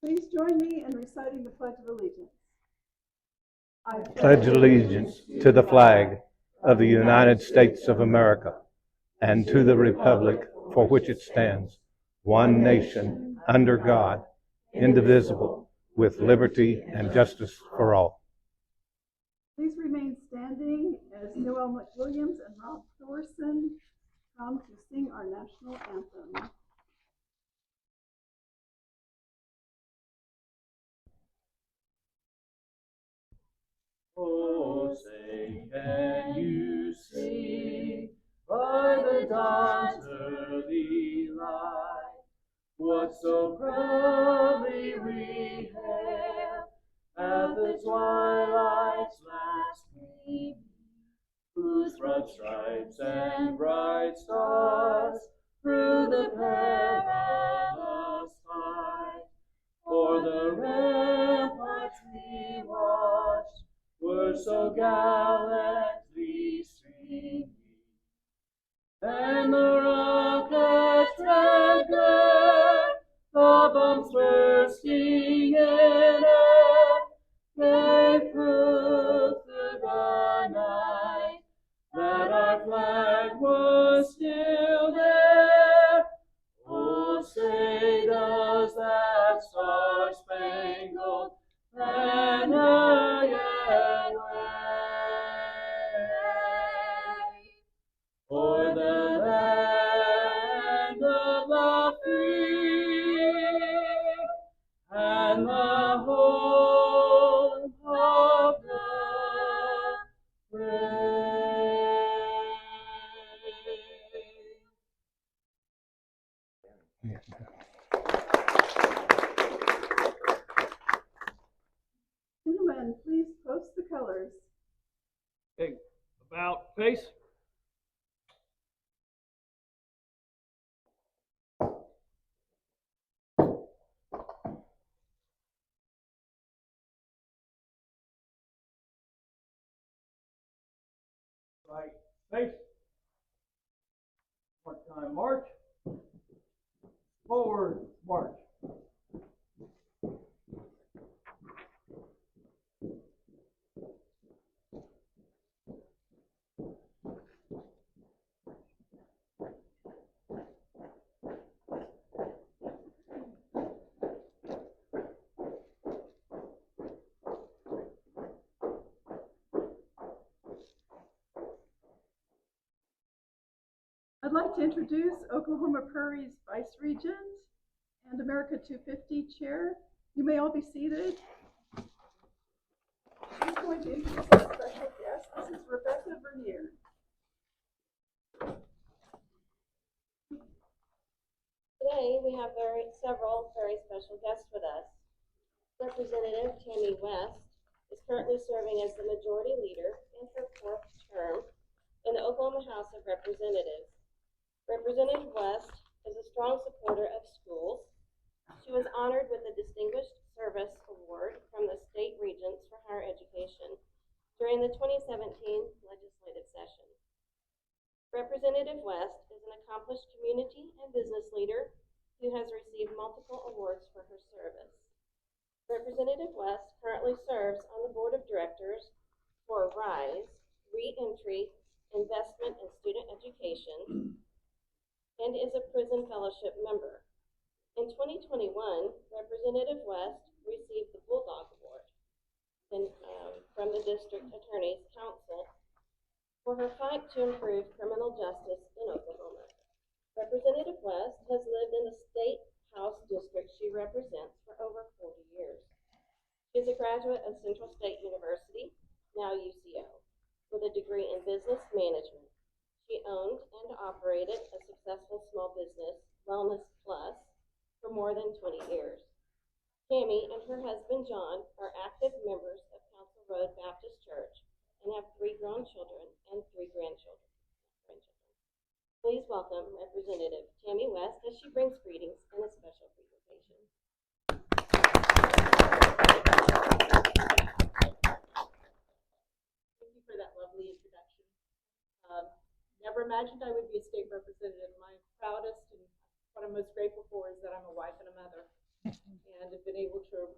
Please join me in reciting the Pledge of Allegiance. I Pledge allegiance to the flag of the United States of America and to the republic for which it stands, one nation, under God, indivisible, with liberty and justice for all. Please remain standing as Noel McWilliams and Rob Thorson come to sing our national anthem. Oh, say, can you see by the dawn's early light what so proudly we hailed at the twilight's last gleaming, whose broad stripes and bright stars through the perilous fight for the ramparts we watched were so gallantly streaming, and the rockets red glare, the bombs bursting in air, gave proof through the night that our flag was still there. Oh, say does that star-spangled banner yet wave o'er the land of the free and the home of the brave? Gentlemen, please post the colors. Okay, about face. Right face. One time march. Forward march. I'd like to introduce Oklahoma Prairie's Vice Regent and America 250 Chair. You may all be seated. She's going to introduce our special guest. This is Rebecca Vernier. Today we have several very special guests with us. Representative Tammy West is currently serving as the Majority Leader in her 4th term in the Oklahoma House of Representatives. Representative West is a strong supporter of schools. She was honored with the Distinguished Service Award from the State Regents for Higher Education during the 2017 legislative session. Representative West is an accomplished community and business leader who has received multiple awards for her service. Representative West currently serves on the board of directors for RISE, Reentry, Investment in Student Education, and is a Prison Fellowship member. In 2021, Representative West received the Bulldog Award from the District Attorney's Council for her fight to improve criminal justice in Oklahoma. Representative West has lived in the State House district she represents for over 40 years. She is a graduate of Central State University, now UCO, with a degree in business management. She owned and operated a successful small business, Wellness Plus, for more than 20 years. Tammy and her husband John are active members of Council Road Baptist Church and have 3 grown children and 3 grandchildren. Please welcome Representative Tammy West as she brings greetings and a special presentation. Thank you for that lovely introduction. Never imagined I would be a state representative. My proudest and what I'm most grateful for is that I'm a wife and a mother. and have been able to,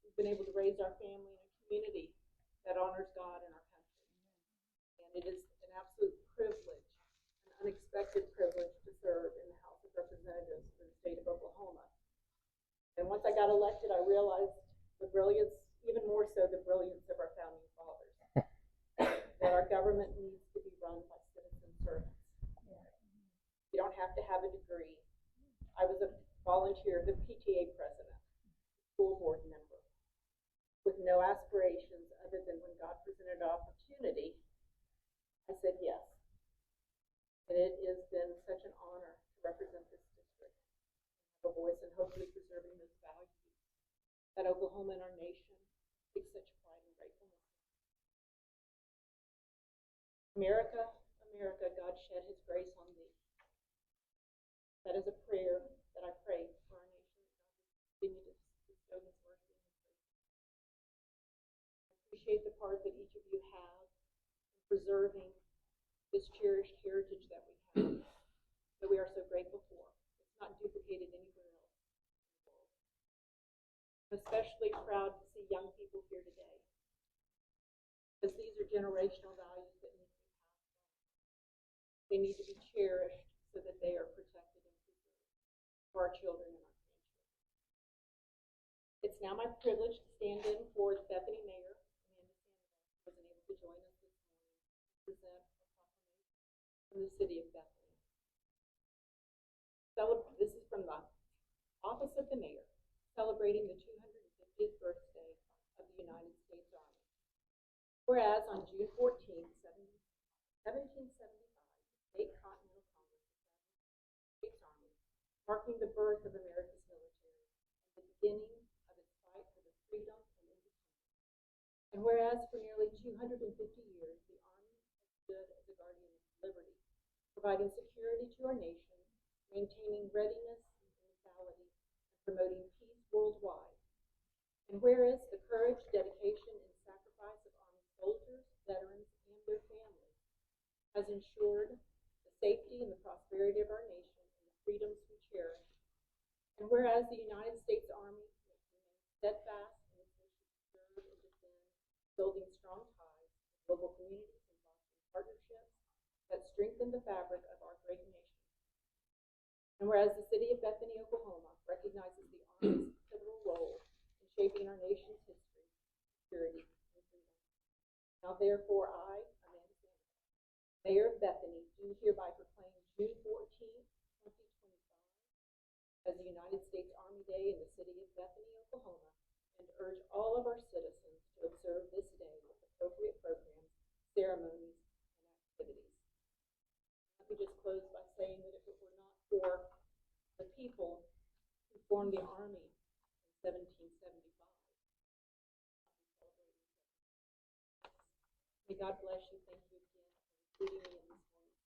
we've been able to raise our family in a community that honors God and our country. And it is an absolute privilege, an unexpected privilege to serve in the House of Representatives for the state of Oklahoma. And once I got elected, I realized the brilliance, even more so the brilliance of our founding fathers, that our government needs to be run by citizen servants. You don't have to have a degree. I was a volunteer, the PTA president, school board member, with no aspirations other than when God presented an opportunity, I said yes. And it has been such an honor to represent this district, have a voice in hopefully preserving those values that Oklahoma and our nation take such pride and gratefulness in. America, America, God shed his grace on thee. That is a prayer that I pray for our nation. God will continue to bestow his mercy and his grace. I appreciate the part that each of you have in preserving this cherished heritage that we have, that we are so grateful for. It's not duplicated anywhere else in the world. I'm especially proud to see young people here today, because these are generational values that need to be passed on. They need to be cherished so that they are protected and preserved for our children and our grandchildren. It's now my privilege to stand in for the Bethany Mayor, Amanda Sandoval, who wasn't able to join us this morning, to present a proclamation from the city of Bethany. This is from the Office of the Mayor, celebrating the 250th birthday of the United States Army. Whereas on June 14, 1775, the State Continental Congress established the States Army, marking the birth of America's military and the beginning of its fight for the freedom and independence. And whereas for nearly 250 years, the Army has stood as a guardian of liberty, providing security to our nation, maintaining readiness and lethality, and promoting peace worldwide. And whereas the courage, dedication, and sacrifice of Army soldiers, veterans, and their families has ensured the safety and the prosperity of our nation and the freedoms we cherish. And whereas the United States Army remains steadfast in its mission to serve and defend, building strong ties with local communities and fostering partnerships that strengthen the fabric of our great nation. And whereas the city of Bethany, Oklahoma, recognizes the Army's pivotal role in shaping our nation's history, security, and freedom. Now therefore I, Amanda Sandoval, Mayor of Bethany, do hereby proclaim June 14, 2025 as the United States Army Day in the city of Bethany, Oklahoma, and urge all of our citizens to observe this day with appropriate programs, ceremonies, and activities. Let me just close by saying that if it were not for the people who formed the Army in 1775, may God bless you. Thank you again for including me in this morning's prayer.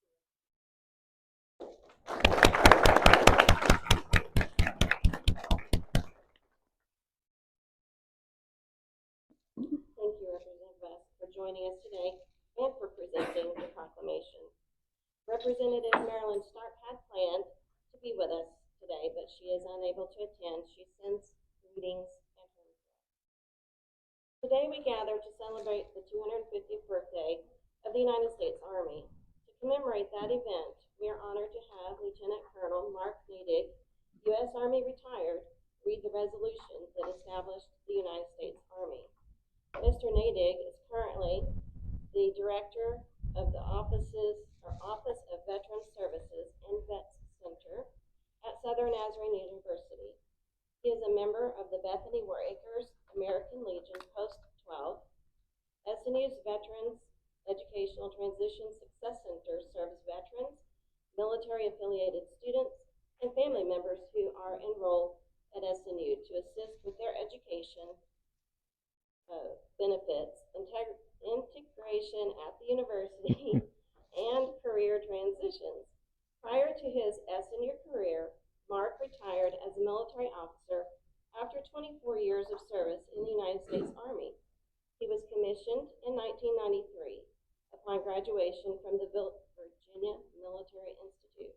Thank you, Representative West, for joining us today and for presenting the proclamation. Representative Marilyn Stark had planned to be with us today, but she is unable to attend. She sends greetings and her regrets. Today we gather to celebrate the 250th birthday of the United States Army. To commemorate that event, we are honored to have Lieutenant Colonel Mark Nadig, U.S. Army retired, read the resolution that established the United States Army. Mr. Nadig is currently the Director of the Office of Veteran Services and Vets Center at Southern Nazarene University. He is a member of the Bethany War Acres American Legion Post 12. SNU's Veterans Educational Transition Success Center serves veterans, military-affiliated students, and family members who are enrolled at SNU to assist with their education benefits, integration at the university, and career transitions. Prior to his SNU career, Mark retired as a military officer after 24 years of service in the United States Army. He was commissioned in 1993 upon graduation from the Virginia Military Institute.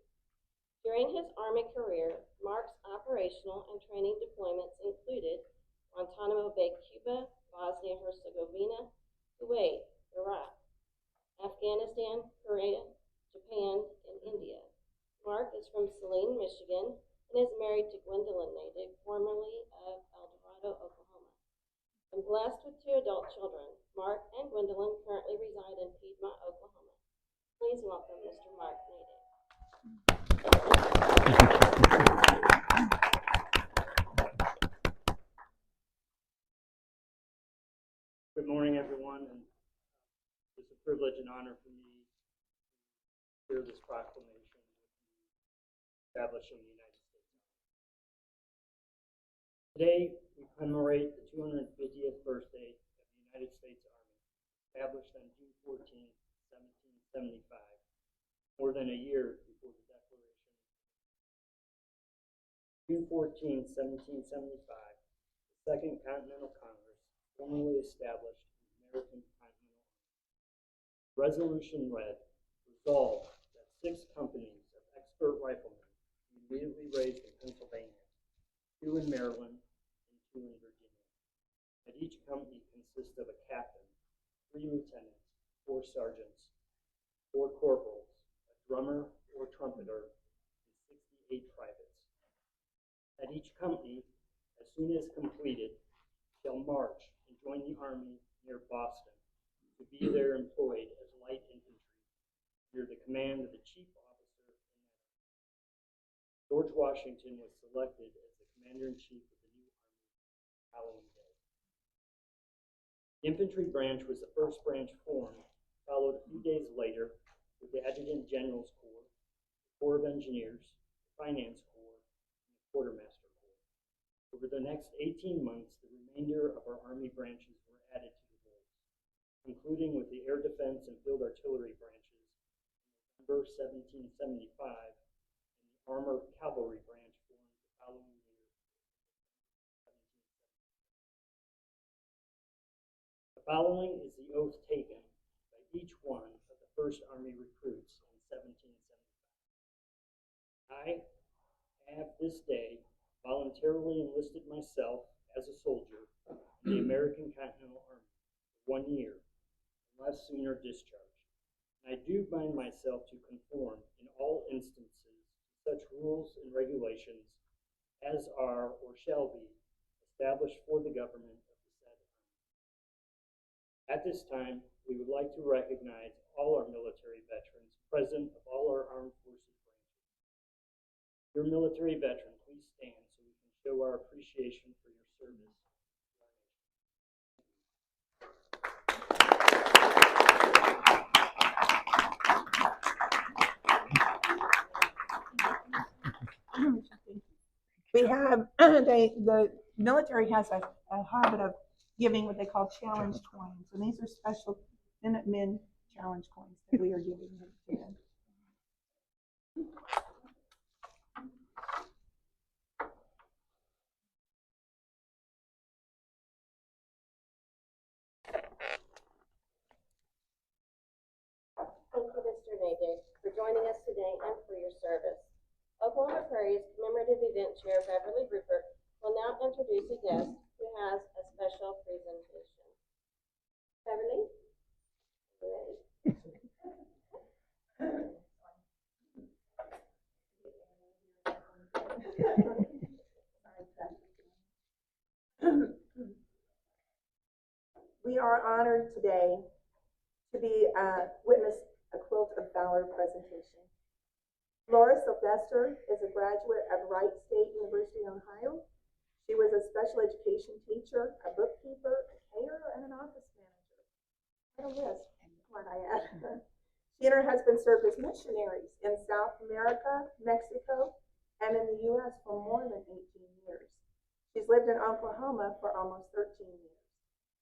During his Army career, Mark's operational and training deployments included Guantanamo Bay, Cuba, Bosnia-Herzegovina, Kuwait, Iraq, Afghanistan, Korea, Japan, and India. Mark is from Saline, Michigan, and is married to Gwendolyn Natick, formerly of El Dorado, Oklahoma. And blessed with 2 adult children, Mark and Gwendolyn currently reside in Piedmont, Oklahoma. Please welcome Mr. Mark Natick. Good morning, everyone, and it's a privilege and honor for me to hear this proclamation establishing the United States Army. Today, we commemorate the 250th birthday of the United States Army, established on June 14, 1775, more than a year before the Declaration. June 14, 1775, the Second Continental Congress formally established the American Continental Army. The resolution read, resolved that 6 companies of expert riflemen be immediately raised in Pennsylvania, 2 in Maryland, and 2 in Virginia. That each company consists of a captain, 3 lieutenants, 4 sergeants, 4 corporals, a drummer or trumpeter, and 68 privates. That each company, as soon as completed, shall march and join the Army near Boston, to be there employed as light infantry under the command of the chief officer in that army. George Washington was selected as the commander-in-chief of the new army the following day. The infantry branch was the first branch formed, followed a few days later with the Adjutant General's Corps, the Corps of Engineers, the Finance Corps, and the Quartermaster Corps. Over the next 18 months, the remainder of our Army branches were added to the rolls, concluding with the Air Defense and Field Artillery branches in November 1775, and the Armored Cavalry branch formed the following year, 1777. The following is the oath taken by each one of the First Army recruits in 1775. I have this day voluntarily enlisted myself as a soldier in the American Continental Army for 1 year, unless sooner discharged. And I do bind myself to conform in all instances to such rules and regulations as are or shall be established for the government of the said army. At this time, we would like to recognize all our military veterans present of all our armed forces branches. Your military veteran, please stand so we can show our appreciation for your service to our nation. We have, the military has a habit of giving what they call challenge coins, and these are special Minutemen challenge coins that we are giving them to them. Thank you, Mr. Natick, for joining us today and for your service. Oklahoma Prairie's commemorative event chair, Beverly Rupert, will now introduce a guest who has a special presentation. Beverly? You ready? We are honored today to be witness a Quilt of Valor presentation. Laura Sylvester is a graduate of Wright State University in Ohio. She was a special education teacher, a bookkeeper, a caterer, and an office manager. What a list, might I add. She and her husband served as missionaries in South America, Mexico, and in the U.S. for more than 18 years. She's lived in Oklahoma for almost 13 years.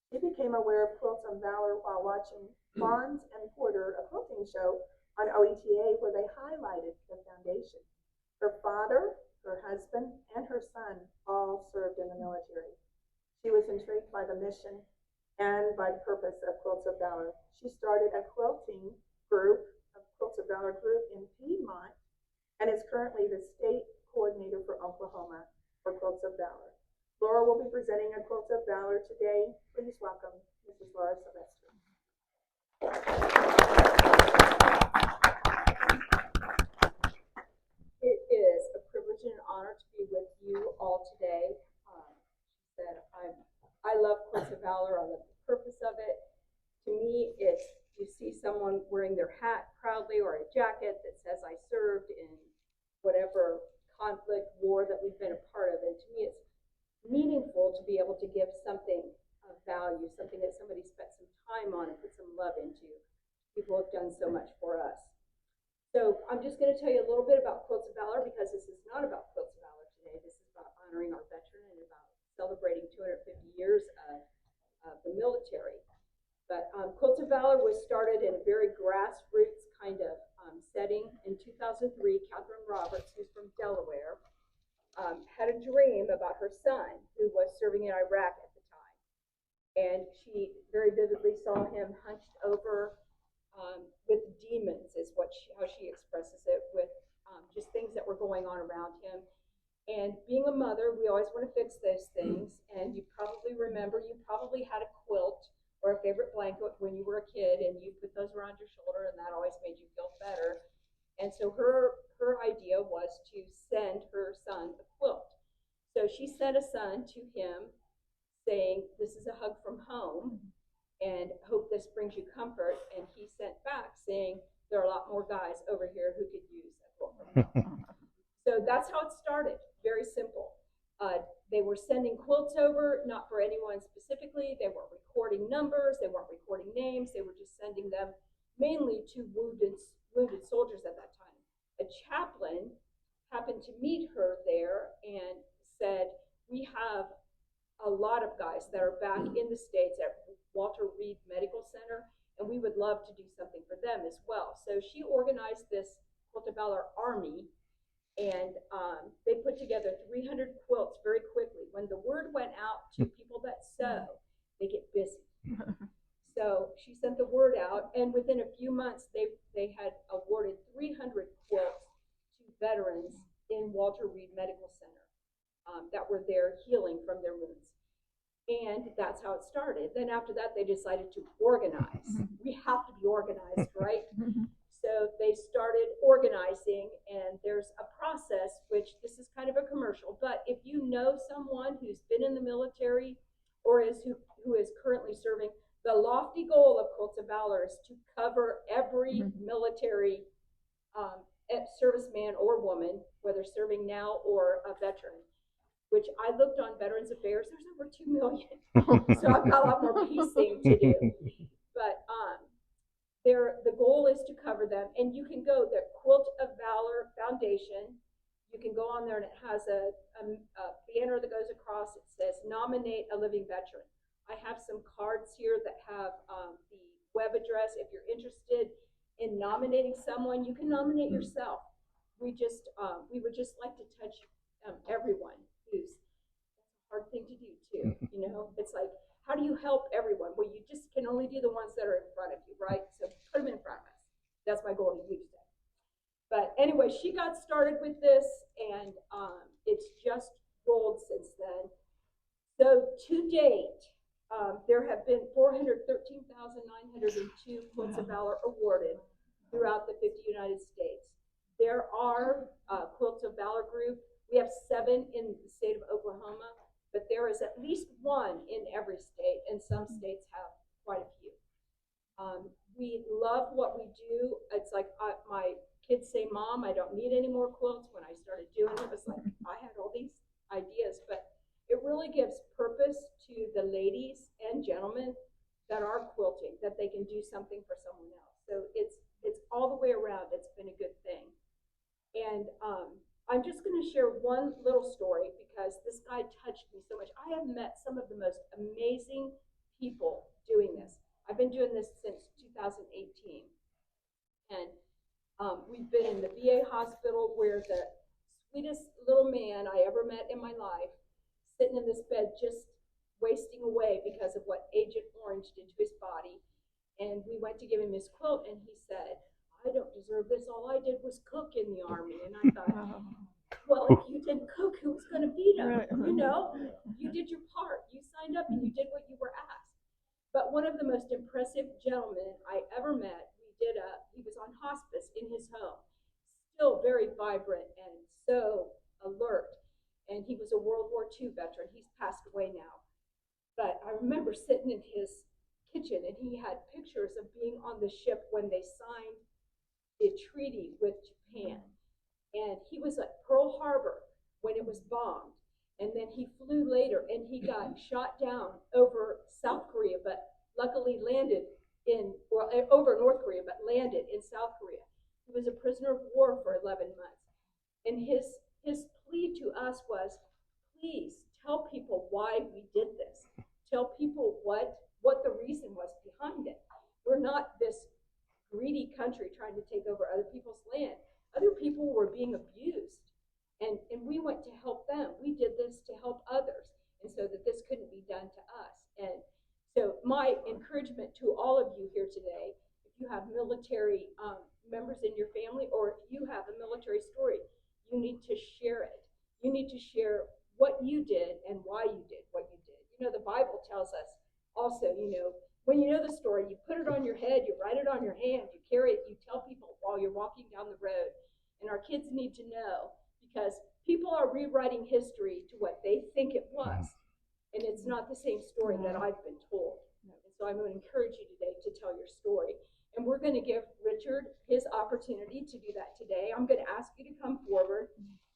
She became aware of Quilts of Valor while watching Bonds and Porter, a quilting show on OETA, where they highlighted the foundation. Her father, her husband, and her son all served in the military. She was intrigued by the mission and by the purpose of Quilts of Valor. She started a quilting group, a Quilts of Valor group in Piedmont and is currently the state coordinator for Oklahoma for Quilts of Valor. Laura will be presenting a Quilt of Valor today. Please welcome Mrs. Laura Sylvester. It is a privilege and an honor to be with you all today. I love Quilts of Valor. I love the purpose of it. To me, it's you see someone wearing their hat proudly or a jacket that says I served in whatever conflict, war that we've been a part of. And to me, it's meaningful to be able to give something of value, something that somebody spent some time on and put some love into. People have done so much for us. So I'm just going to tell you a little bit about Quilts of Valor because this is not about Quilts of Valor today. This is about honoring our veteran and about celebrating 250 years of the military. But Quilts of Valor was started in a very grassroots kind of setting. In 2003, Catherine Roberts, who's from Delaware, had a dream about her son who was serving in Iraq at the time. And she very vividly saw him hunched over with demons, is how she expresses it, with just things that were going on around him. And being a mother, we always want to fix those things. And you probably remember, you probably had a quilt or a favorite blanket when you were a kid, and you put those around your shoulder, and that always made you feel better. And so her idea was to send her son a quilt. So she sent a son to him saying, "This is a hug from home, and hope this brings you comfort." And he sent back saying, "There are a lot more guys over here who could use a quilt from home." So that's how it started. Very simple. They were sending quilts over, not for anyone specifically. They weren't recording numbers. They weren't recording names. They were just sending them mainly to wounded soldiers at that time. A chaplain happened to meet her there and said, "We have a lot of guys that are back in the States at Walter Reed Medical Center, and we would love to do something for them as well." So she organized this Quilt of Valor Army, and they put together 300 quilts very quickly. When the word went out to people that sew, they get busy. So she sent the word out, and within a few months, they had awarded 300 quilts to veterans in Walter Reed Medical Center that were there healing from their wounds. And that's how it started. Then after that, they decided to organize. We have to be organized, right? So they started organizing, and there's a process, which this is kind of a commercial, but if you know someone who's been in the military or who is currently serving, the lofty goal of Quilts of Valor is to cover every military serviceman or woman, whether serving now or a veteran, which I looked on Veterans Affairs, there's over 2 million. So I've got a lot more piecing to do. But the goal is to cover them, and you can go, the Quilt of Valor Foundation, you can go on there, and it has a banner that goes across. It says, "Nominate a living veteran." I have some cards here that have the web address. If you're interested in nominating someone, you can nominate yourself. We would just like to touch everyone who's, that's a hard thing to do too, you know? It's like, how do you help everyone? Well, you just can only do the ones that are in front of you, right? So put them in front of us. That's my goal to you today. But anyway, she got started with this, and it's just rolled since then. So to date, there have been 413,902 Quilts of Valor awarded throughout the 50 United States. There are Quilts of Valor group. We have 7 in the state of Oklahoma, but there is at least 1 in every state, and some states have quite a few. We love what we do. It's like my kids say, "Mom, I don't need any more quilts." When I started doing it, it was like I had all these ideas, but it really gives purpose to the ladies and gentlemen that are quilting, that they can do something for someone else. So it's all the way around. It's been a good thing. And I'm just going to share one little story because this guy touched me so much. I have met some of the most amazing people doing this. I've been doing this since 2018. And we've been in the VA hospital where the sweetest little man I ever met in my life, sitting in this bed just wasting away because of what Agent Orange did to his body. And we went to give him his quilt, and he said, I don't deserve this. All I did was cook in the Army. And I thought, well, if you didn't cook, who was going to feed them? You know, you did your part. You signed up and you did what you were asked. But one of the most impressive gentlemen I ever met, he was on hospice in his home, still very vibrant and so alert. And he was a World War II veteran. He's passed away now. But I remember sitting in his kitchen and he had pictures of being on the ship when they signed the treaty with Japan. And he was at Pearl Harbor when it was bombed. And then he flew later and he got shot down over South Korea, but luckily landed over North Korea, but landed in South Korea. He was a prisoner of war for 11 months. And his plea to us was, please tell people why we did this. Tell people what the reason was behind it. We're not this greedy country trying to take over other people's land. Other people were being abused, and we went to help them. We did this to help others, and so that this couldn't be done to us. And so my encouragement to all of you here today, if you have military members in your family, or if you have a military story, you need to share it. You need to share what you did and why you did what you did. You know, the Bible tells us also, you know, when you know the story, you put it on your head, you write it on your hand, you carry it, you tell people while you're walking down the road. And our kids need to know, because people are rewriting history to what they think it was. And it's not the same story that I've been told. And so I'm going to encourage you today to tell your story. And we're going to give Richard his opportunity to do that today. I'm going to ask you to come forward.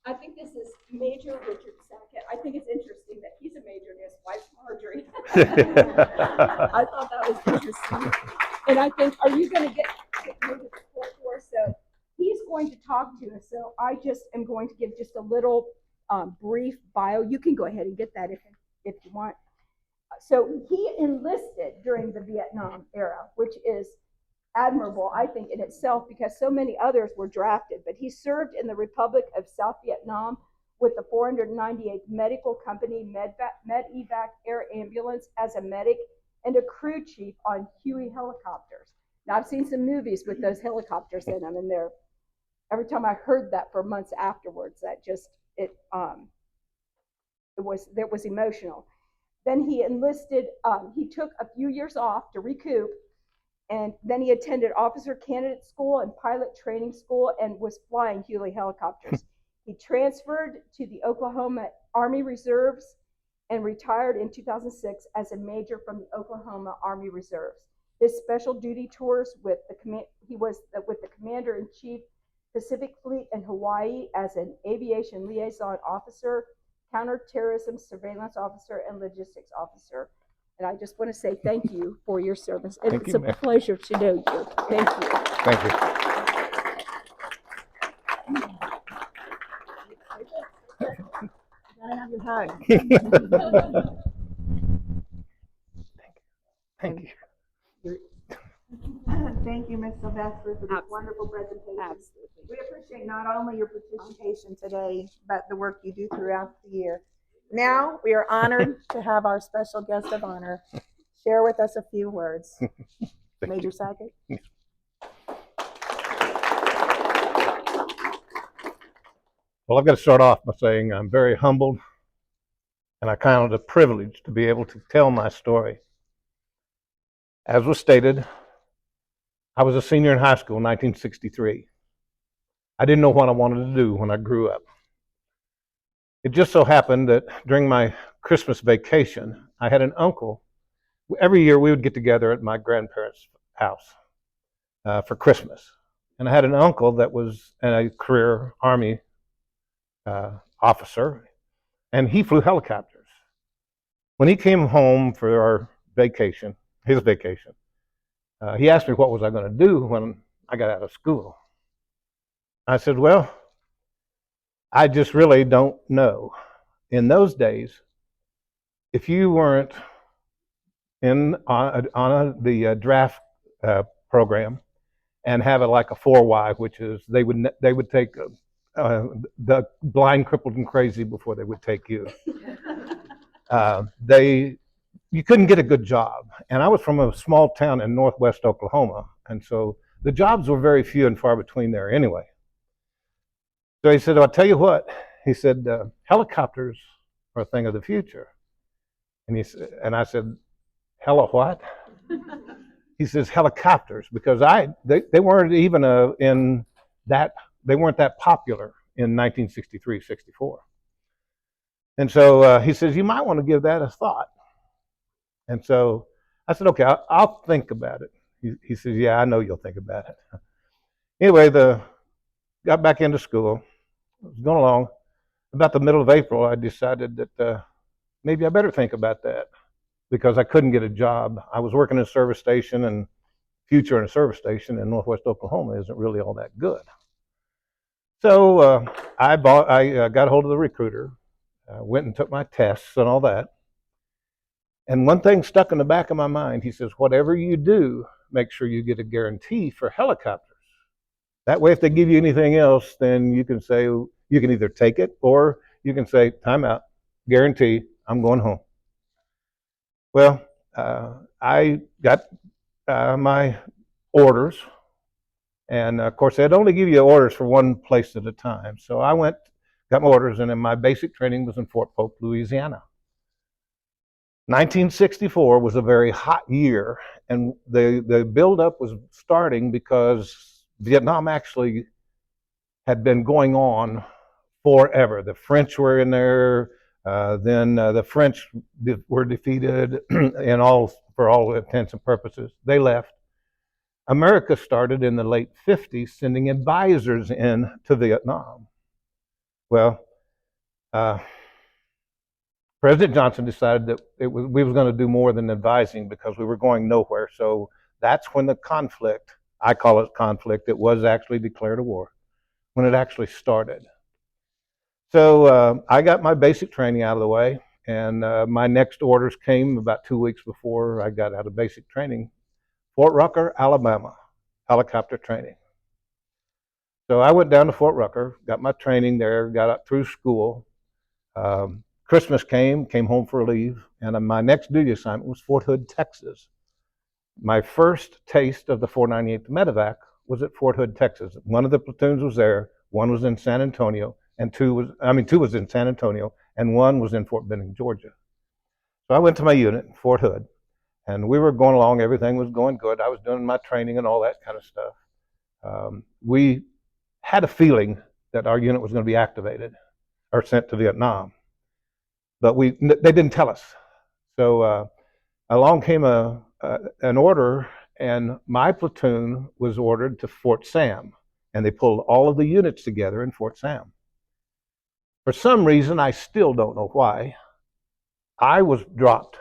I think this is Major Richard Sackett. I think it's interesting that he's a major and his wife's Marjorie. I thought that was interesting. And I think, are you going to get maybe the floor for us? So he's going to talk to us. So I just am going to give just a little brief bio. You can go ahead and get that if you want. So he enlisted during the Vietnam era, which is admirable, I think, in itself, because so many others were drafted. But he served in the Republic of South Vietnam with the 498th Medical Company Medevac Air Ambulance as a medic and a crew chief on Huey helicopters. Now, I've seen some movies with those helicopters in them, and every time I heard that for months afterwards, that just it was emotional. Then he enlisted. He took a few years off to recoup. And then he attended officer candidate school and pilot training school and was flying Huey helicopters. He transferred to the Oklahoma Army Reserves and retired in 2006 as a major from the Oklahoma Army Reserves. His special duty tours he was with the Commander-in-Chief Pacific Fleet in Hawaii as an aviation liaison officer, counterterrorism surveillance officer, and logistics officer. And I just want to say thank you for your service. And it's a pleasure to know you. Thank you. Thank you. Gotta have your hug. Thank you. Thank you, Ms. Sylvester, for this wonderful presentation. Absolutely. We appreciate not only your participation today, but the work you do throughout the year. Now, we are honored to have our special guest of honor share with us a few words. Major Sackett. Well, I've got to start off by saying I'm very humbled, and I count it a privilege to be able to tell my story. As was stated, I was a senior in high school in 1963. I didn't know what I wanted to do when I grew up. It just so happened that during my Christmas vacation, I had an uncle. Every year we would get together at my grandparents' house for Christmas. And I had an uncle that was a career Army officer, and he flew helicopters. When he came home for our vacation, his vacation, he asked me what was I going to do when I got out of school. I said, well, I just really don't know. In those days, if you weren't on the draft program and have it like a 4Y, which is they would take the blind, crippled, and crazy before they would take you. You couldn't get a good job. And I was from a small town in northwest Oklahoma, and so the jobs were very few and far between there anyway. So he said, I'll tell you what. He said, helicopters are a thing of the future. And I said, hella what? He says, helicopters, because they weren't even they weren't that popular in 1963, 64. And so he says, you might want to give that a thought. And so I said, okay, I'll think about it. He says, yeah, I know you'll think about it. Anyway, got back into school. I was going along. About the middle of April, I decided that maybe I better think about that because I couldn't get a job. I was working in a service station, and future in a service station in Northwest Oklahoma isn't really all that good. So I got a hold of the recruiter, went and took my tests and all that. And one thing stuck in the back of my mind. He says, whatever you do, make sure you get a guarantee for helicopters. That way, if they give you anything else, then you can say, you can either take it or you can say, time out, guarantee, I'm going home. Well, I got my orders. And of course, they'd only give you orders for one place at a time. So I went, got my orders, and then my basic training was in Fort Polk, Louisiana. 1964 was a very hot year, and the buildup was starting because Vietnam actually had been going on forever. The French were in there, then the French were defeated for all intents and purposes. They left. America started in the late 50s sending advisors in to Vietnam. Well, President Johnson decided that we was going to do more than advising because we were going nowhere. So that's when the conflict, I call it conflict, it was actually declared a war, when it actually started. So I got my basic training out of the way, and my next orders came about 2 weeks before I got out of basic training. Fort Rucker, Alabama, helicopter training. So I went down to Fort Rucker, got my training there, got up through school. Christmas came home for leave, and my next duty assignment was Fort Hood, Texas. My first taste of the 498th Medevac was at Fort Hood, Texas. One of the platoons was there, one was in San Antonio, and two was in San Antonio, and one was in Fort Benning, Georgia. So I went to my unit in Fort Hood, and we were going along, everything was going good. I was doing my training and all that kind of stuff. We had a feeling that our unit was going to be activated or sent to Vietnam, but they didn't tell us. So along came an order, and my platoon was ordered to Fort Sam, and they pulled all of the units together in Fort Sam. For some reason, I still don't know why, I was dropped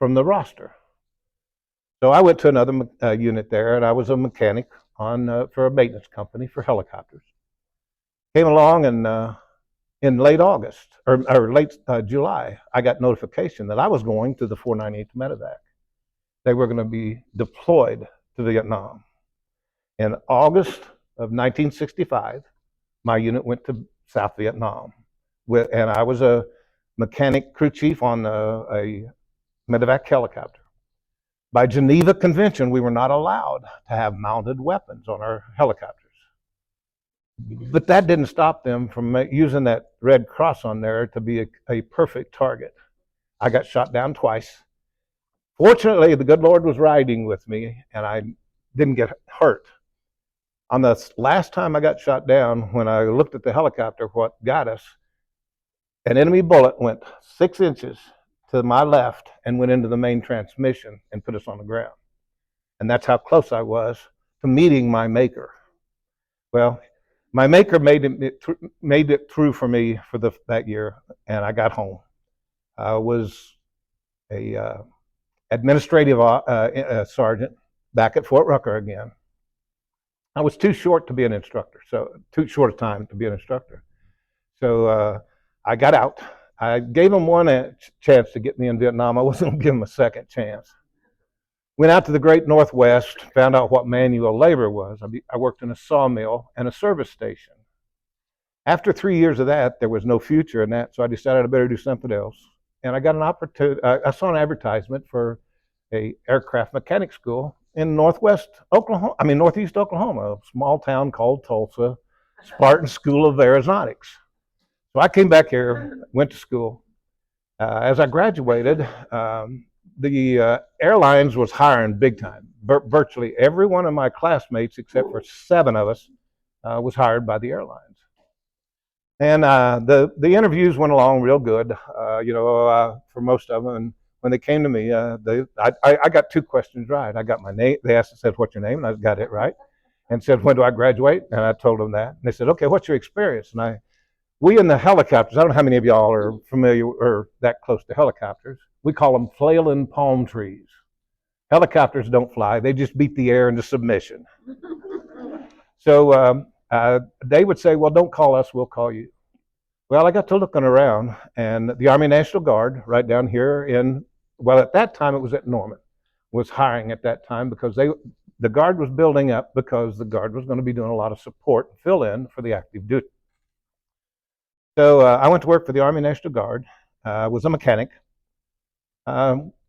from the roster. So I went to another unit there, and I was a mechanic for a maintenance company for helicopters. Came along, and in late August, or late July, I got notification that I was going to the 498th Medevac. They were going to be deployed to Vietnam. In August of 1965, my unit went to South Vietnam, and I was a mechanic crew chief on a Medevac helicopter. By Geneva Convention, we were not allowed to have mounted weapons on our helicopters. But that didn't stop them from using that red cross on there to be a perfect target. I got shot down twice. Fortunately, the good Lord was riding with me, and I didn't get hurt. On the last time I got shot down, when I looked at the helicopter, what got us, an enemy bullet went 6 inches to my left and went into the main transmission and put us on the ground. And that's how close I was to meeting my maker. Well, my maker made it through for me for that year, and I got home. I was a administrative sergeant back at Fort Rucker again. I was too short to be an instructor, so too short a time to be an instructor. So I got out. I gave them one chance to get me in Vietnam. I wasn't going to give them a second chance. Went out to the great Northwest, found out what manual labor was. I worked in a sawmill and a service station. After 3 years of that, there was no future in that, so I decided I better do something else. And I got an opportunity. I saw an advertisement for a aircraft mechanic school in northeast Oklahoma, a small town called Tulsa, Spartan School of Aeronautics. So I came back here, went to school. As I graduated, the airlines was hiring big time. Virtually every one of my classmates, except for 7 of us, was hired by the airlines. And the interviews went along real good, for most of them. And when they came to me, I got 2 questions right. I got my name. They said, "What's your name?" And I got it right. And said, "When do I graduate?" And I told them that. And they said, "Okay, what's your experience?" And we in the helicopters, I don't know how many of y'all are familiar or that close to helicopters. We call them flailing palm trees. Helicopters don't fly. They just beat the air into submission. So they would say, "Well, don't call us, we'll call you." Well, I got to looking around, and the Army National Guard right down here at that time it was at Norman, was hiring at that time because the Guard was building up because the Guard was going to be doing a lot of support and fill in for the active duty. So I went to work for the Army National Guard, was a mechanic,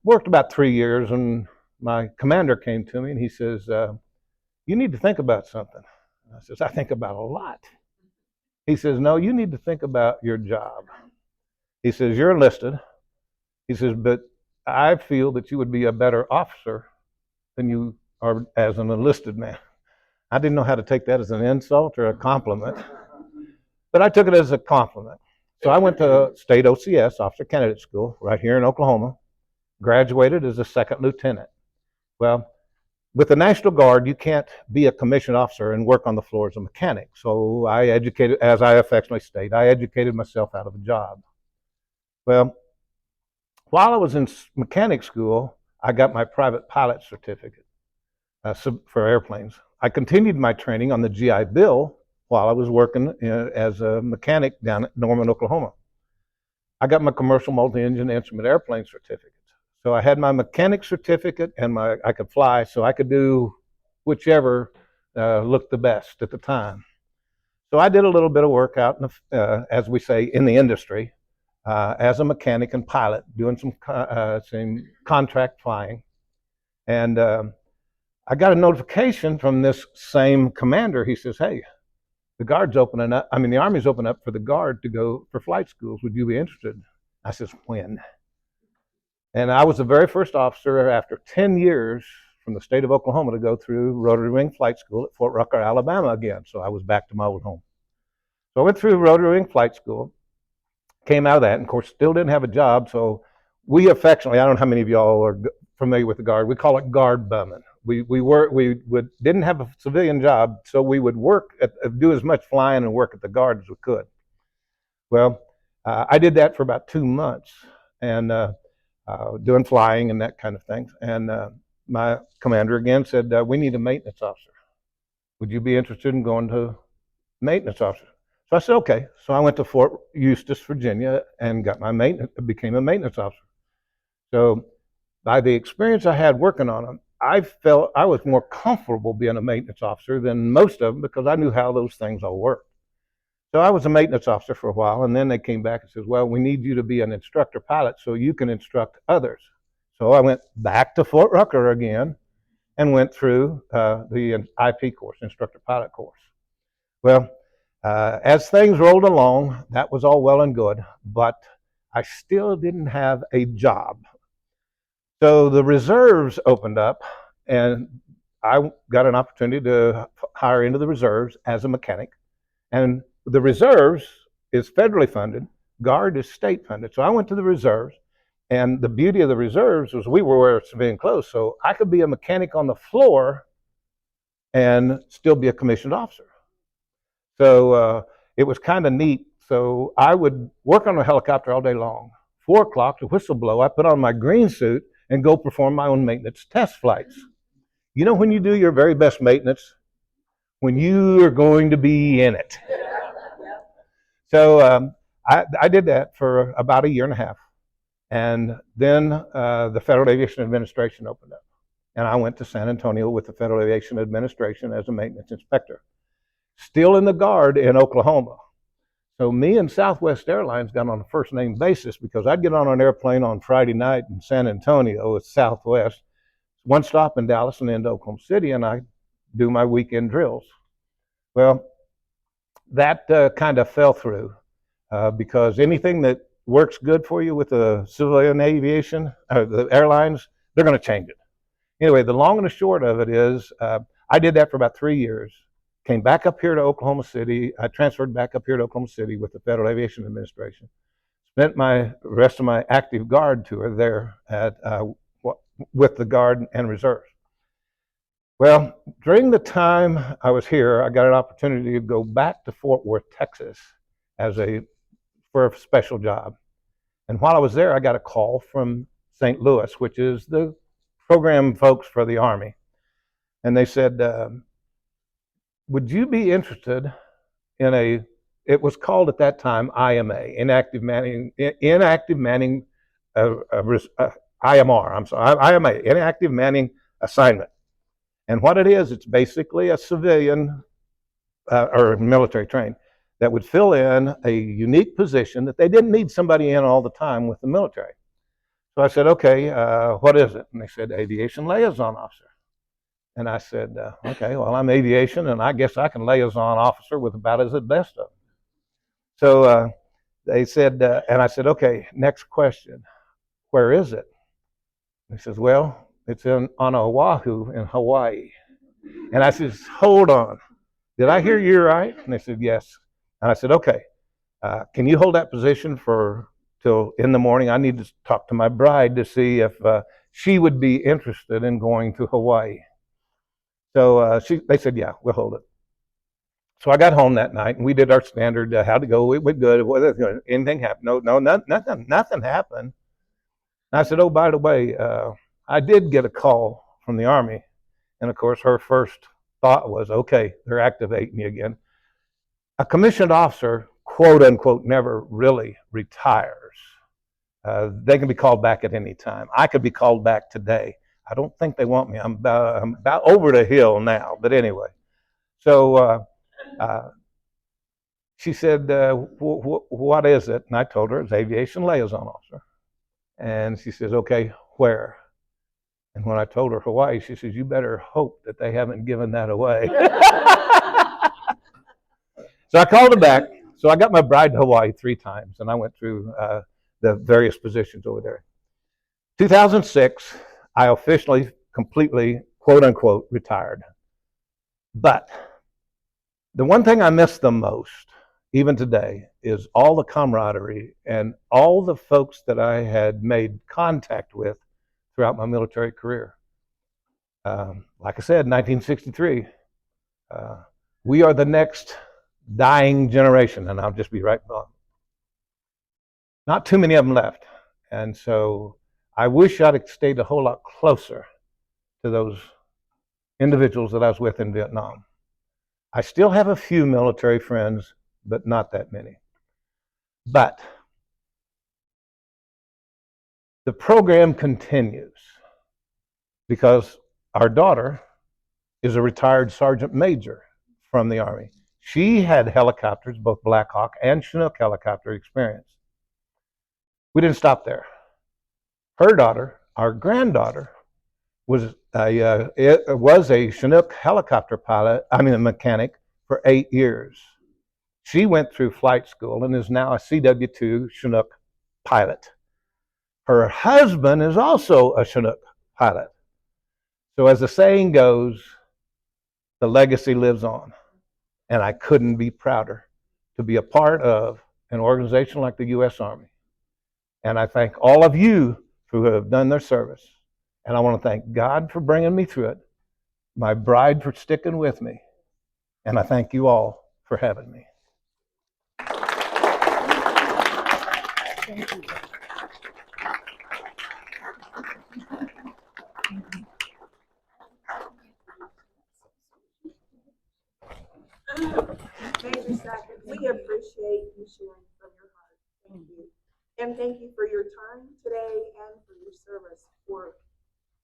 worked about 3 years, and my commander came to me and he says, "You need to think about something." I says, "I think about a lot." He says, "No, you need to think about your job." He says, "You're enlisted." He says, "But I feel that you would be a better officer than you are as an enlisted man." I didn't know how to take that as an insult or a compliment, but I took it as a compliment. So I went to State OCS, Officer Candidate School, right here in Oklahoma, graduated as a 2nd lieutenant. Well, with the National Guard, you can't be a commissioned officer and work on the floor as a mechanic. So I educated, as I affectionately state, I educated myself out of a job. Well, while I was in mechanic school, I got my private pilot certificate for airplanes. I continued my training on the GI Bill while I was working as a mechanic down at Norman, Oklahoma. I got my commercial multi-engine instrument airplane certificate. So I had my mechanic certificate and I could fly, so I could do whichever looked the best at the time. So I did a little bit of work out, as we say, in the industry as a mechanic and pilot, doing some contract flying. And I got a notification from this same commander. He says, "Hey, the Army's opening up for the Guard to go for flight schools. Would you be interested?" I says, "When?" And I was the very first officer after 10 years from the state of Oklahoma to go through Rotary Wing Flight School at Fort Rucker, Alabama again. So I was back to my old home. So I went through Rotary Wing Flight School, came out of that, and of course still didn't have a job. So we affectionately, I don't know how many of y'all are familiar with the Guard, we call it guard bumming. We didn't have a civilian job, so we would do as much flying and work at the Guard as we could. Well, I did that for about 2 months, and doing flying and that kind of thing. And my commander again said, "We need a maintenance officer. Would you be interested in going to maintenance officer?" So I said, "Okay." So I went to Fort Eustis, Virginia, and became a maintenance officer. So by the experience I had working on them, I felt I was more comfortable being a maintenance officer than most of them because I knew how those things all worked. So I was a maintenance officer for a while, and then they came back and said, "Well, we need you to be an instructor pilot so you can instruct others." So I went back to Fort Rucker again and went through the IP course, instructor pilot course. Well, as things rolled along, that was all well and good, but I still didn't have a job. So the reserves opened up, and I got an opportunity to hire into the reserves as a mechanic. And the reserves is federally funded, Guard is state funded. So I went to the reserves, and the beauty of the reserves was we were wearing civilian clothes, so I could be a mechanic on the floor and still be a commissioned officer. So it was kind of neat. So I would work on a helicopter all day long. 4 o'clock, the whistle blow, I put on my green suit and go perform my own maintenance test flights. You know when you do your very best maintenance? When you are going to be in it. So I did that for about 1.5 years. And then the Federal Aviation Administration opened up. And I went to San Antonio with the Federal Aviation Administration as a maintenance inspector. Still in the Guard in Oklahoma. So me and Southwest Airlines got on a first name basis because I'd get on an airplane on Friday night in San Antonio with Southwest. one stop in Dallas and into Oklahoma City, and I do my weekend drills. Well, that kind of fell through because anything that works good for you with the civilian aviation, the airlines, they're going to change it. Anyway, the long and the short of it is I did that for about 3 years, came back up here to Oklahoma City. I transferred back up here to Oklahoma City with the Federal Aviation Administration. Spent my rest of my active Guard tour there at with the Guard and Reserve. Well, during the time I was here, I got an opportunity to go back to Fort Worth, Texas, for a special job. And while I was there, I got a call from St. Louis, which is the program folks for the Army. And they said, would you be interested in it was called at that time IMA, Inactive Manning IMR, I'm sorry, IMA, Inactive Manning Assignment. And what it is, it's basically a civilian or military train that would fill in a unique position that they didn't need somebody in all the time with the military. So I said, okay, what is it? And they said, Aviation Liaison Officer. And I said, okay, well, I'm aviation, and I guess I can liaison officer with about as the best of them. So they said, and I said, okay, next question, where is it? And he says, well, it's on Oahu in Hawaii. And I said, hold on, did I hear you right? And they said, yes. And I said, okay, can you hold that position till in the morning? I need to talk to my bride to see if she would be interested in going to Hawaii. So they said, yeah, we'll hold it. So I got home that night, and we did our standard, how to go. It went good. Anything happened? No, nothing happened. And I said, oh, by the way, I did get a call from the Army. And, of course, her first thought was, okay, they're activating me again. A commissioned officer, quote, unquote, never really retires. They can be called back at any time. I could be called back today. I don't think they want me. I'm about over the hill now. But anyway, so she said, what is it? And I told her it's Aviation Liaison Officer. And she says, okay, where? And when I told her Hawaii, she says, you better hope that they haven't given that away. So I called her back. So I got my bride to Hawaii 3 times, and I went through the various positions over there. 2006, I officially, completely, quote unquote, retired. But the one thing I miss the most, even today, is all the camaraderie and all the folks that I had made contact with throughout my military career. Like I said, 1963, we are the next dying generation, and I'll just be right on. Not too many of them left. And so I wish I'd have stayed a whole lot closer to those individuals that I was with in Vietnam. I still have a few military friends, but not that many. But the program continues because our daughter is a retired sergeant major from the Army. She had helicopters, both Black Hawk and Chinook helicopter experience. We didn't stop there. Her daughter, our granddaughter, was a Chinook helicopter mechanic for 8 years. She went through flight school and is now a CW2 Chinook pilot. Her husband is also a Chinook pilot. So as the saying goes, the legacy lives on. And I couldn't be prouder to be a part of an organization like the U.S. Army. And I thank all of you who have done their service. And I want to thank God for bringing me through it, my bride for sticking with me, and I thank you all for having me. Thank you. Major Sackett, we appreciate you sharing from your heart. Thank you. And thank you for your time today and for your service for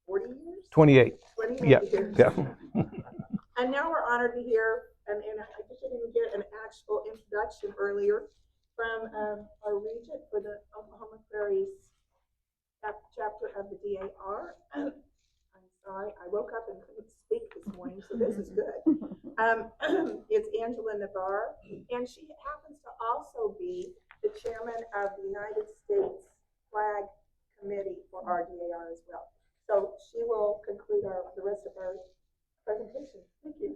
40 years? 28. 28 Yeah. years. Yeah. And now we're honored to hear, and I just didn't get an actual introduction earlier from our regent for the Oklahoma Prairies chapter of the DAR. I'm sorry, I woke up and couldn't speak this morning, so this is good. Is Angela Navarre, and she happens to also be the chairman of the United States Flag Committee for RDAR as well. So she will conclude the rest of our presentation. Thank you.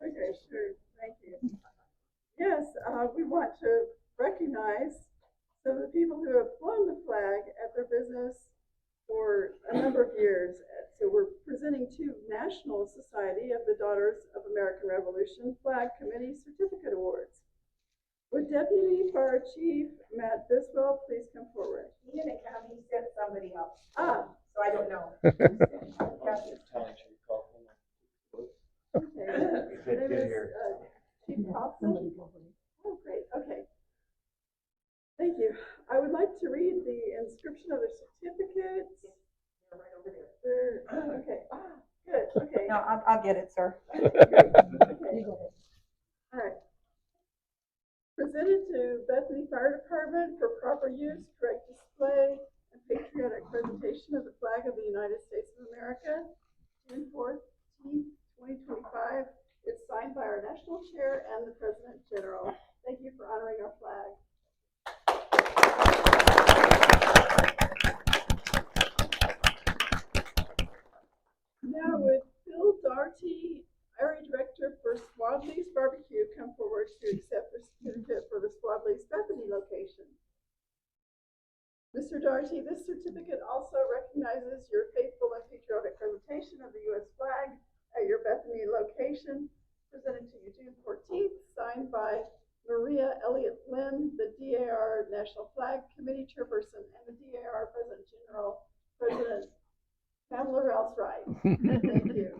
Okay, sure, thank you. Yes, we want to recognize some of the people who have flown the flag at their business for a number of years. So we're presenting two National Society of the Daughters of American Revolution Flag Committee Certificate Awards. Would Deputy Fire Chief Matt Biswell please come forward? He didn't come, he sent somebody else. Ah. So I don't know. Okay, his name is Chief Hobson. Oh, great, okay. Thank you. I would like to read the inscription of the certificates. They're right over there. Okay, good, okay. No, I'll get it, sir. Okay. All right. Presented to Bethany Fire Department for proper use, correct display, and patriotic presentation of the flag of the United States of America, June 14th, 2025. It's signed by our National Chair and the President General. Thank you for honoring our flag. Now would Phil Daugherty, Area Director for Swadley's Barbecue, come forward to accept the certificate for the Swadley's Bethany location. Mr. Daugherty, this certificate also recognizes your faithful and patriotic presentation of the U.S. flag at your Bethany location, presented to you June 14th, signed by Maria Elliott Lynn, the DAR National Flag Committee Chairperson, and the DAR President General, President Pamela Rouse Wright. Thank you.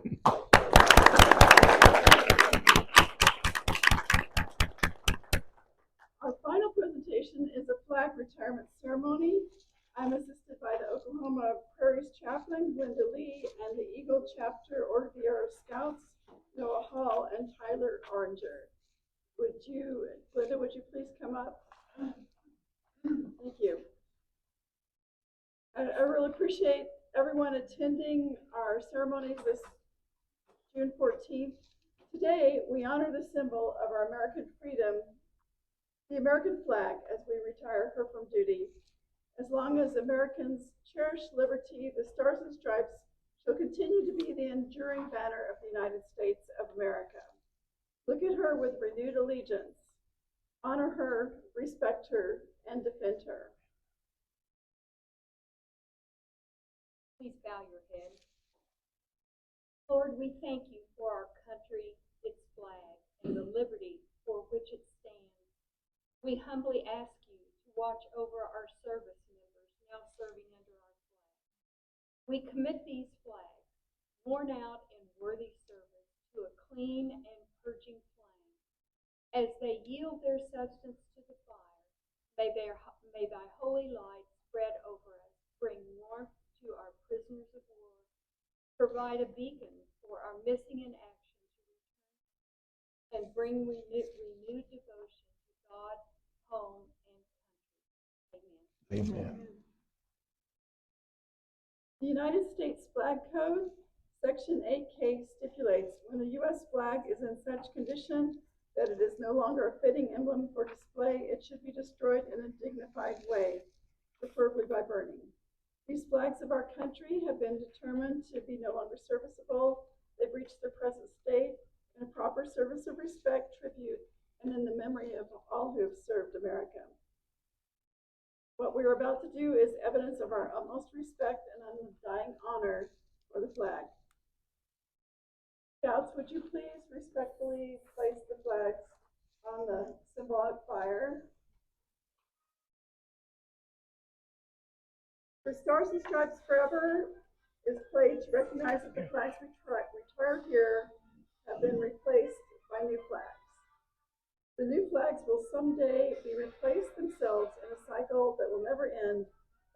Our final presentation is a flag retirement ceremony. I'm assisted by the Oklahoma Prairies Chaplain, Glenda Lee, and the Eagle Chapter Order of the Year Scouts, Noah Hall and Tyler Oranger. Glenda, would you please come up? Thank you. I really appreciate everyone attending our ceremonies this June 14th. Today, we honor the symbol of our American freedom, the American flag, as we retire her from duty. As long as Americans cherish liberty, the Stars and Stripes shall continue to be the enduring banner of the United States of America. Look at her with renewed allegiance. Honor her, respect her, and defend her. Please bow your head. Lord, we thank you for our country, its flag, and the liberty for which it stands. We humbly ask you to watch over our service members now serving under our flag. We commit these flags, worn out in worthy service, to a clean and purging flame. As they yield their substance to the fire, may thy holy light spread over us, bring warmth to our prisoners of war, provide a beacon for our missing in action to return, and bring renewed devotion to God, home, and country. Amen. Amen. The United States Flag Code, Section 8K stipulates when the U.S. flag is in such condition that it is no longer a fitting emblem for display, it should be destroyed in a dignified way, preferably by burning. These flags of our country have been determined to be no longer serviceable. They've reached their present state in a proper service of respect, tribute, and in the memory of all who have served America. What we are about to do is evidence of our utmost respect and undying honor for the flag. Scouts, would you please respectfully place the flags on the symbolic fire? The Stars and Stripes Forever is played to recognize that the flags retired here have been replaced by new flags. The new flags will someday be replaced themselves in a cycle that will never end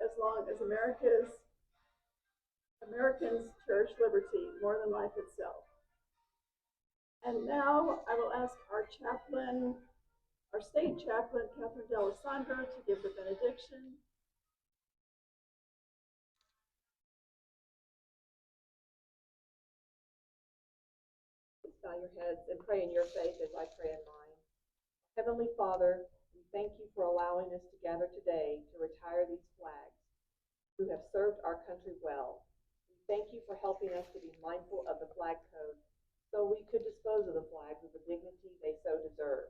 as long as Americans cherish liberty more than life itself. And now I will ask our chaplain, our state chaplain, Catherine D'Alessandro, to give the benediction. Please bow your heads and pray in your faith as I pray in mine. Heavenly Father, we thank you for allowing us to gather today to retire these flags who have served our country well. We thank you for helping us to be mindful of the flag code so we could dispose of the flags with the dignity they so deserve.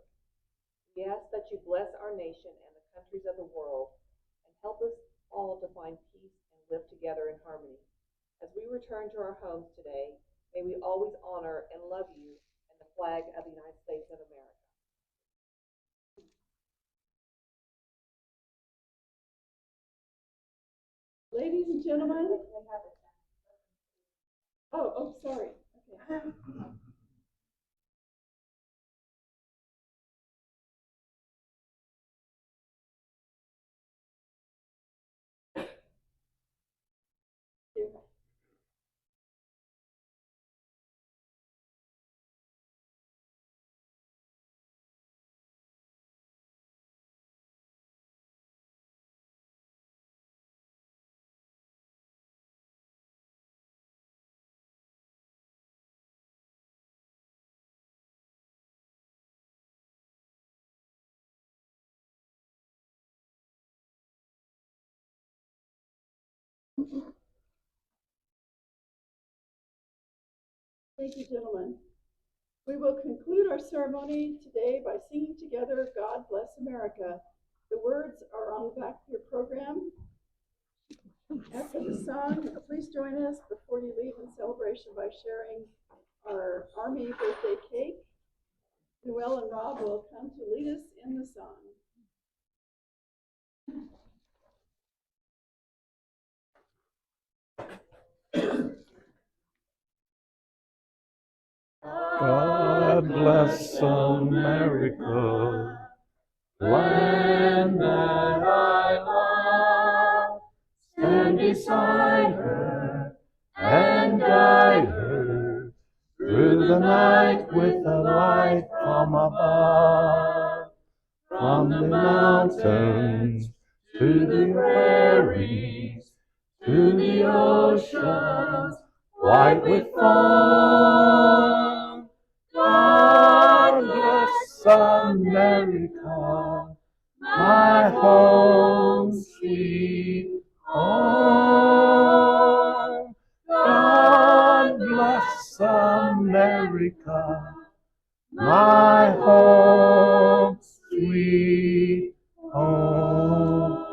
We ask that you bless our nation and the countries of the world and help us all to find peace and live together in harmony. As we return to our homes today, may we always honor and love you and the flag of the United States of America. Ladies and gentlemen. Oh, sorry. Okay. Thank you, gentlemen. We will conclude our ceremony today by singing together God Bless America. The words are on the back of your program. After the song, please join us before you leave in celebration by sharing our Army birthday cake. Noel and Rob will come to lead us in the song. God bless America, land that I love. Stand beside her and guide her through the night with a light from above. From the mountains to the prairies, to the oceans white with foam. God bless America, my home sweet home. God bless America, my home sweet home.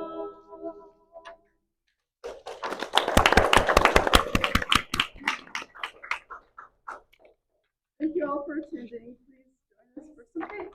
Thank you all for attending. Please join us for some cake.